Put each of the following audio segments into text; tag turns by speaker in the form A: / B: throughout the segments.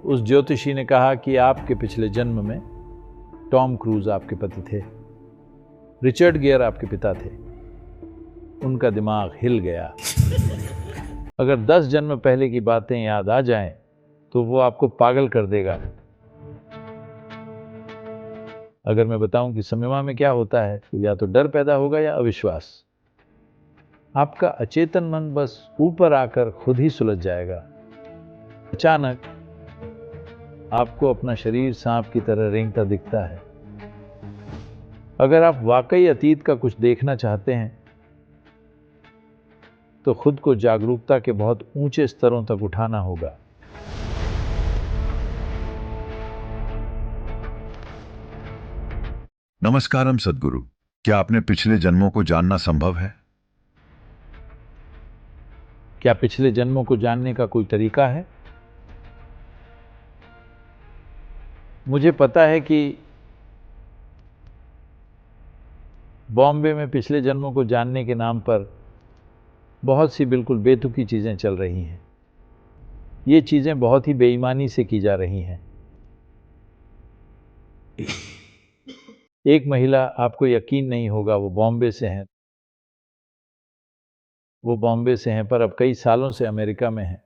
A: उस ज्योतिषी ने कहा कि आपके पिछले जन्म में टॉम क्रूज आपके पति थे, रिचर्ड गियर आपके पिता थे। उनका दिमाग हिल गया। अगर 10 जन्म पहले की बातें याद आ जाएं, तो वो आपको पागल कर देगा। अगर मैं बताऊं कि समीमा में क्या होता है, तो या तो डर पैदा होगा या अविश्वास। आपका अचेतन मन बस ऊपर आकर खुद ही सुलझ जाएगा। अचानक आपको अपना शरीर सांप की तरह रेंगता दिखता है। अगर आप वाकई अतीत का कुछ देखना चाहते हैं, तो खुद को जागरूकता के बहुत ऊंचे स्तरों तक उठाना होगा।
B: नमस्कारम सद्गुरु। क्या आपने पिछले जन्मों को जानना संभव है?
A: क्या पिछले जन्मों को जानने का कोई तरीका है? मुझे पता है कि बॉम्बे में पिछले जन्मों को जानने के नाम पर बहुत सी बिल्कुल बेतुकी चीजें चल रही हैं। ये चीजें बहुत ही बेईमानी से की जा रही हैं। एक महिला, आपको यकीन नहीं होगा, वो बॉम्बे से हैं। वो बॉम्बे से हैं, पर अब कई सालों से अमेरिका में हैं।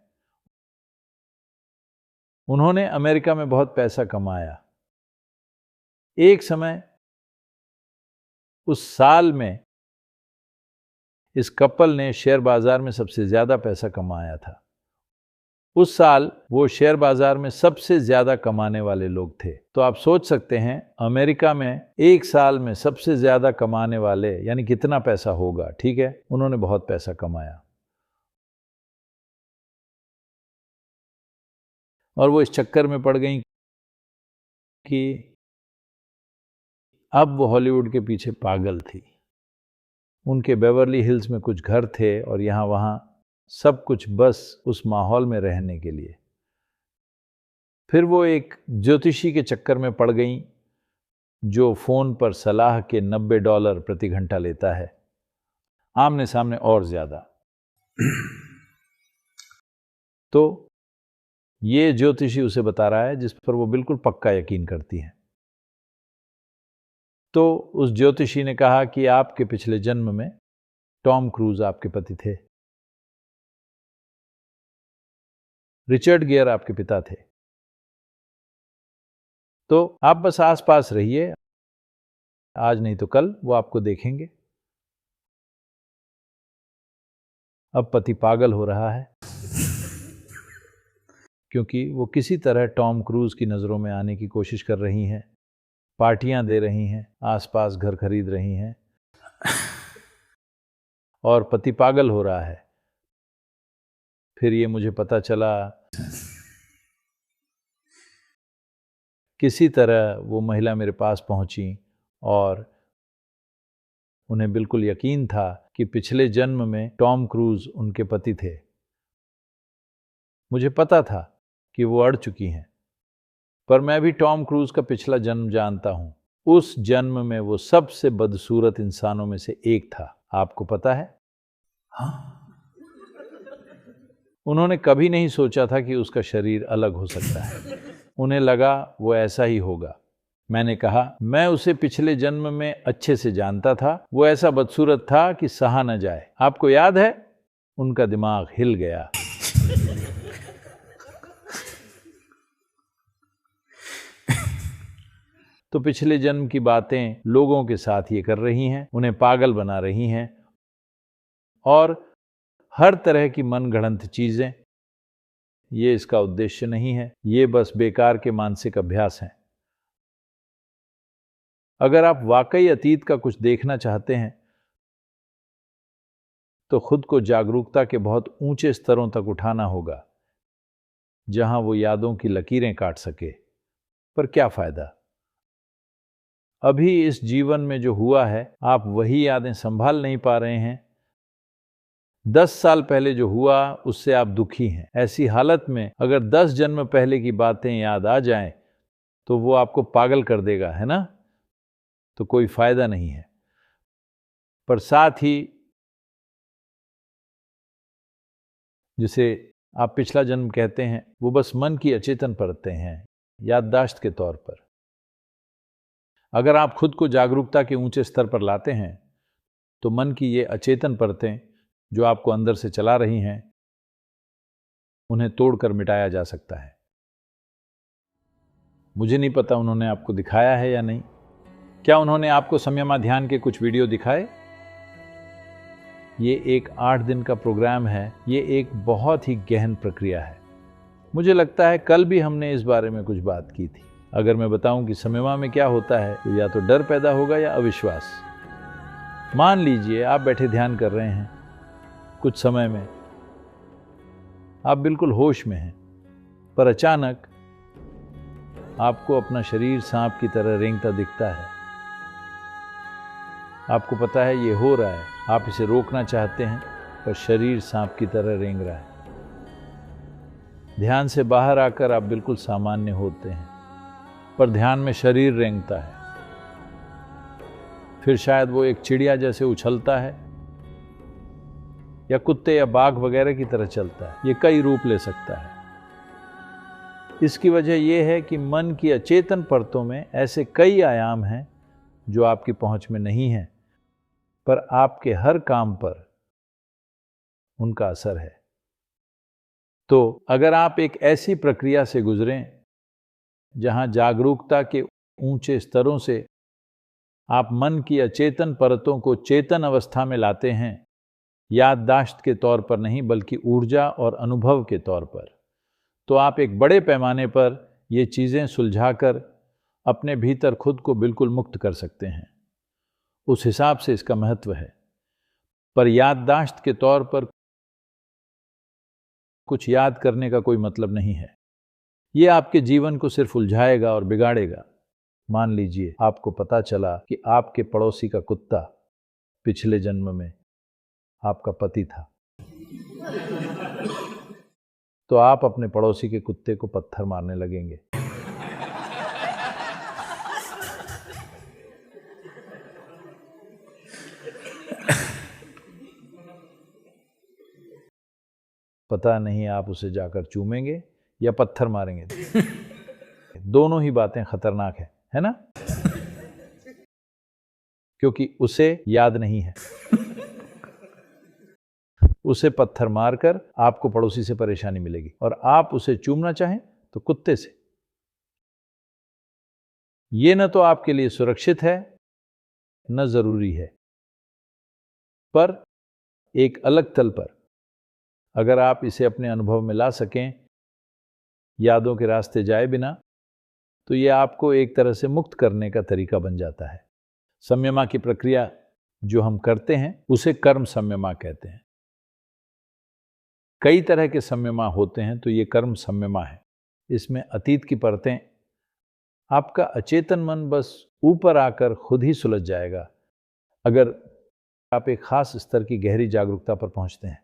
A: उन्होंने अमेरिका में बहुत पैसा कमाया। एक समय उस साल में इस कपल ने शेयर बाजार में सबसे ज्यादा पैसा कमाया था। उस साल वो शेयर बाजार में सबसे ज्यादा कमाने वाले लोग थे। तो आप सोच सकते हैं अमेरिका में एक साल में सबसे ज्यादा कमाने वाले यानी कितना पैसा होगा। ठीक है, उन्होंने बहुत पैसा कमाया और वो इस चक्कर में पड़ गई कि अब वो हॉलीवुड के पीछे पागल थी। उनके बेवर्ली हिल्स में कुछ घर थे और यहाँ वहाँ सब कुछ बस उस माहौल में रहने के लिए। फिर वो एक ज्योतिषी के चक्कर में पड़ गई जो फोन पर सलाह के $90 प्रति घंटा लेता है, आमने सामने और ज्यादा। तो ये ज्योतिषी उसे बता रहा है जिस पर वो बिल्कुल पक्का यकीन करती है। तो उस ज्योतिषी ने कहा कि आपके पिछले जन्म में टॉम क्रूज आपके पति थे, रिचर्ड गियर आपके पिता थे। तो आप बस आसपास रहिए, आज नहीं तो कल वो आपको देखेंगे। अब पति पागल हो रहा है क्योंकि वो किसी तरह टॉम क्रूज की नजरों में आने की कोशिश कर रही हैं, पार्टियां दे रही हैं, आसपास घर खरीद रही हैं और पति पागल हो रहा है। फिर ये मुझे पता चला, किसी तरह वो महिला मेरे पास पहुंची और उन्हें बिल्कुल यकीन था कि पिछले जन्म में टॉम क्रूज उनके पति थे। मुझे पता था कि वो अड़ चुकी हैं, पर मैं भी टॉम क्रूज का पिछला जन्म जानता हूं। उस जन्म में वो सबसे बदसूरत इंसानों में से एक था। आपको पता है? हाँ। उन्होंने कभी नहीं सोचा था कि उसका शरीर अलग हो सकता है। उन्हें लगा वो ऐसा ही होगा। मैंने कहा, मैं उसे पिछले जन्म में अच्छे से जानता था। वो ऐसा बदसूरत था कि सहा न जाए। आपको याद है? उनका दिमाग हिल गया। तो पिछले जन्म की बातें लोगों के साथ ये कर रही हैं, उन्हें पागल बना रही हैं और हर तरह की मनगढ़ंत चीजें। ये इसका उद्देश्य नहीं है, ये बस बेकार के मानसिक अभ्यास हैं। अगर आप वाकई अतीत का कुछ देखना चाहते हैं, तो खुद को जागरूकता के बहुत ऊंचे स्तरों तक उठाना होगा, जहां वो यादों की लकीरें काट सके। पर क्या फायदा? अभी इस जीवन में जो हुआ है, आप वही यादें संभाल नहीं पा रहे हैं। 10 साल पहले जो हुआ उससे आप दुखी हैं। ऐसी हालत में अगर 10 जन्म पहले की बातें याद आ जाएं, तो वो आपको पागल कर देगा, है ना? तो कोई फायदा नहीं है। पर साथ ही जिसे आप पिछला जन्म कहते हैं, वो बस मन की अचेतन परतें हैं, याददाश्त के तौर पर। अगर आप खुद को जागरूकता के ऊंचे स्तर पर लाते हैं तो मन की ये अचेतन परतें जो आपको अंदर से चला रही हैं, उन्हें तोड़कर मिटाया जा सकता है। मुझे नहीं पता उन्होंने आपको दिखाया है या नहीं। क्या उन्होंने आपको संयमा ध्यान के कुछ वीडियो दिखाए? ये एक 8 दिन का प्रोग्राम है। ये एक बहुत ही गहन प्रक्रिया है। मुझे लगता है कल भी हमने इस बारे में कुछ बात की थी। अगर मैं बताऊं कि संयमा में क्या होता है तो या तो डर पैदा होगा या अविश्वास। मान लीजिए आप बैठे ध्यान कर रहे हैं, कुछ समय में आप बिल्कुल होश में हैं, पर अचानक आपको अपना शरीर सांप की तरह रेंगता दिखता है। आपको पता है ये हो रहा है, आप इसे रोकना चाहते हैं, पर शरीर सांप की तरह रेंग रहा है। ध्यान से बाहर आकर आप बिल्कुल सामान्य होते हैं, पर ध्यान में शरीर रेंगता है। फिर शायद वो एक चिड़िया जैसे उछलता है या कुत्ते या बाघ वगैरह की तरह चलता है। ये कई रूप ले सकता है। इसकी वजह यह है कि मन की अचेतन परतों में ऐसे कई आयाम हैं जो आपकी पहुंच में नहीं हैं, पर आपके हर काम पर उनका असर है। तो अगर आप एक ऐसी प्रक्रिया से गुजरें जहां जागरूकता के ऊंचे स्तरों से आप मन की अचेतन परतों को चेतन अवस्था में लाते हैं, याददाश्त के तौर पर नहीं बल्कि ऊर्जा और अनुभव के तौर पर, तो आप एक बड़े पैमाने पर ये चीज़ें सुलझाकर अपने भीतर खुद को बिल्कुल मुक्त कर सकते हैं। उस हिसाब से इसका महत्व है। पर याददाश्त के तौर पर कुछ याद करने का कोई मतलब नहीं है। ये आपके जीवन को सिर्फ उलझाएगा और बिगाड़ेगा। मान लीजिए आपको पता चला कि आपके पड़ोसी का कुत्ता पिछले जन्म में आपका पति था, तो आप अपने पड़ोसी के कुत्ते को पत्थर मारने लगेंगे। पता नहीं आप उसे जाकर चूमेंगे या पत्थर मारेंगे। दोनों ही बातें खतरनाक है ना? क्योंकि उसे याद नहीं है। उसे पत्थर मारकर आपको पड़ोसी से परेशानी मिलेगी, और आप उसे चूमना चाहें तो कुत्ते से। ये न तो आपके लिए सुरक्षित है न जरूरी है। पर एक अलग तल पर अगर आप इसे अपने अनुभव में ला सकें, यादों के रास्ते जाए बिना, तो ये आपको एक तरह से मुक्त करने का तरीका बन जाता है। संयमा की प्रक्रिया जो हम करते हैं उसे कर्म संयमा कहते हैं। कई तरह के संयमा होते हैं, तो ये कर्म संयमा है। इसमें अतीत की परतें, आपका अचेतन मन बस ऊपर आकर खुद ही सुलझ जाएगा अगर आप एक खास स्तर की गहरी जागरूकता पर पहुंचते हैं।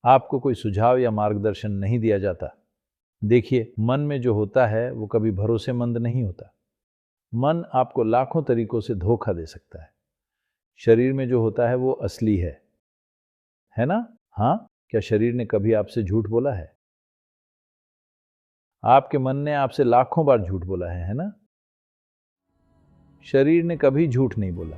A: आपको कोई सुझाव या मार्गदर्शन नहीं दिया जाता। देखिए, मन में जो होता है वो कभी भरोसेमंद नहीं होता। मन आपको लाखों तरीकों से धोखा दे सकता है। शरीर में जो होता है वो असली है ना? हाँ, क्या शरीर ने कभी आपसे झूठ बोला है? आपके मन ने आपसे लाखों बार झूठ बोला है ना? शरीर ने कभी झूठ नहीं बोला।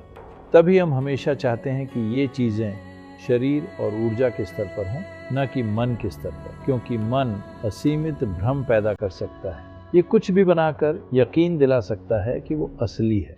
A: तभी हम हमेशा चाहते हैं कि ये चीजें शरीर और ऊर्जा के स्तर पर हों, न कि मन के स्तर पर, क्योंकि मन असीमित भ्रम पैदा कर सकता है। ये कुछ भी बनाकर यकीन दिला सकता है कि वो असली है।